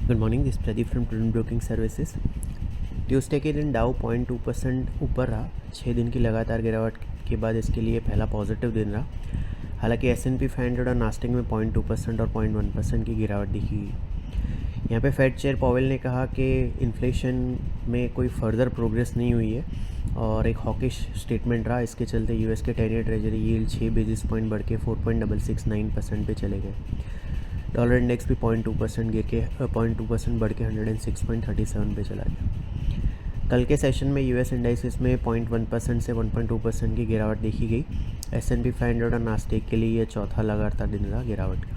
Good morning, this Pradeep from prudent broking services. Tuesday के दिन डाउ 0.2% ऊपर रहा। 6 दिन की लगातार गिरावट के बाद इसके लिए पहला पॉजिटिव दिन रहा। हालांकि S&P 500 और नास्टिक में 0.2% और 0.1% की गिरावट दिखी गई। यहाँ पे फेड चेयर पॉवेल ने कहा कि इन्फ्लेशन में कोई फर्दर प्रोग्रेस नहीं हुई है और एक हॉकिश स्टेटमेंट रहा। इसके चलते यूएस के 10 year treasury yield 6 basis point बढ़ के 4.669% पे चले गए। डॉलर इंडेक्स भी 0.2% गिर के 0.2% बढ़ के 106.37 पे चला गया। कल के सेशन में यूएस इंडाइसिस में 0.1% से 1.2% की गिरावट देखी गई। S&P 500 और नास्टेक के लिए यह चौथा लगातार दिन रहा गिरावट का।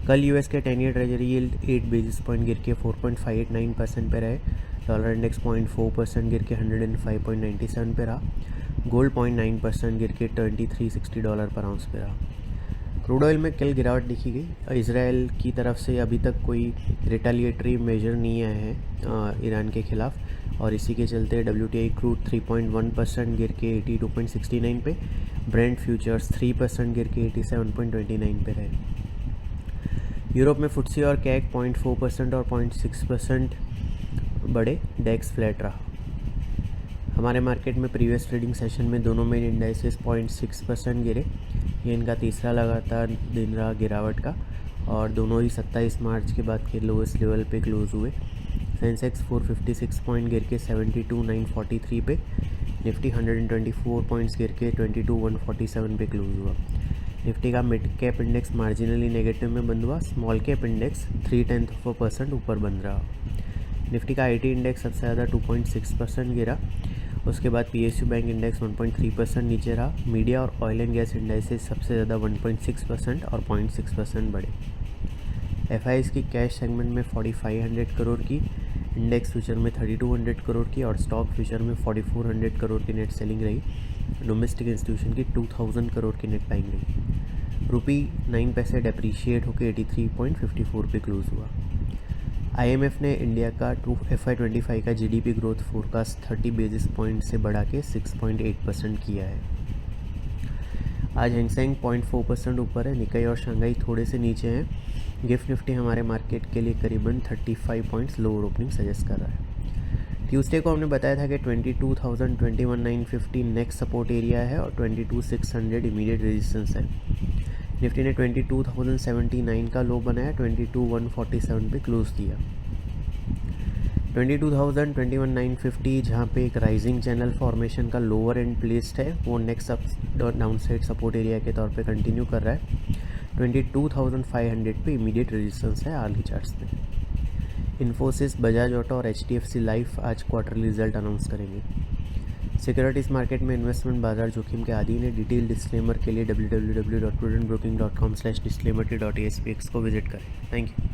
कल यूएस के 10 year treasury yield 8 basis point गिर के 4.589% पे रहे। डॉलर इंडेक्स 0.4% गिर के 105.97 पे रहा। गोल्ड 0.9% गिर के $2360 पर आउंस पे रहा। क्रूड ऑयल में कल गिरावट देखी गई। इजराइल की तरफ से अभी तक कोई रिटेलिएटरी मेजर नहीं आए हैं ईरान के ख़िलाफ़ और इसी के चलते WTI क्रूड 3.1% गिर के 82.69 पे, ब्रेंट फ्यूचर्स 3% गिर के 87.29 पे रहे। यूरोप में फुट्सी और कैग 0.4% और 0.6% बढ़े। डेक्स फ्लैट रहा। हमारे मार्केट में प्रीवियस ट्रेडिंग सेशन में दोनों मेन इंडाइसेस 0.6% गिरे। ये इनका तीसरा लगातार दिन रहा गिरावट का और दोनों ही 27 मार्च के बाद के लोएस्ट लेवल पे क्लोज़ हुए। सेंसेक्स 456 पॉइंट गिर के 72,943 पे, निफ्टी 124 पॉइंट्स गिर के 22,147 पे क्लोज़ हुआ। निफ्टी का mid cap index marginally negative में बंद हुआ। स्मॉल कैप इंडेक्स 0.3% ऊपर बंद रहा। निफ्टी का IT इंडेक्स सबसे ज़्यादा 2.6% गिरा। उसके बाद PSU बैंक इंडेक्स 1.3% नीचे रहा। मीडिया और ऑयल एंड गैस इंडेक्सेस सबसे ज़्यादा 1.6% और 0.6% बढ़े। FIs की कैश सेगमेंट में 4500 करोड़ की, इंडेक्स फ्यूचर में 3200 करोड़ की और स्टॉक फ्यूचर में 4400 करोड़ की नेट सेलिंग रही। डोमेस्टिक इंस्टीट्यूशन की 2000 करोड़ की नेट बाइंग रही। रुपी 9 पैसे डेप्रीशिएट होकर 83.54 पे क्लोज हुआ। IMF ने इंडिया का FY25 का GDP growth forecast 30 basis point से बढ़ा के 6.8% किया है। आज हैंगसेंग 0.4% ऊपर है। निकाई और शंघाई थोड़े से नीचे हैं। गिफ्ट निफ्टी हमारे मार्केट के लिए करीबन 35 पॉइंट्स लोअर ओपनिंग सजेस्ट कर रहा है। ट्यूसडे को हमने बताया था कि 22,000 21,950 नेक्स्ट सपोर्ट एरिया है और 22,600 इमीडिएट रेजिस्टेंस है। निफ्टी ने 22,079 का लो बनाया, 22,147 पे क्लोज दिया। 22,000 21,950 जहाँ पे एक राइजिंग चैनल फॉर्मेशन का लोअर एंड प्लेस्ड है, वो next down side support area के तौर पे कंटिन्यू कर रहा है। 22,500 पे इमीडिएट रेजिस्टेंस है आर्ली चार्ट्स में। इन्फोसिस, बजाज ऑटो और HDFC लाइफ आज क्वार्टरली रिजल्ट अनाउंस करेंगे। सिक्योरिटीज़ मार्केट में इन्वेस्टमेंट बाजार जोखिम के अधीन है। डिटेल डिस्क्लेमर के लिए www.prudentbroking.com/disclaimer.aspx को विजिट करें। Thank you.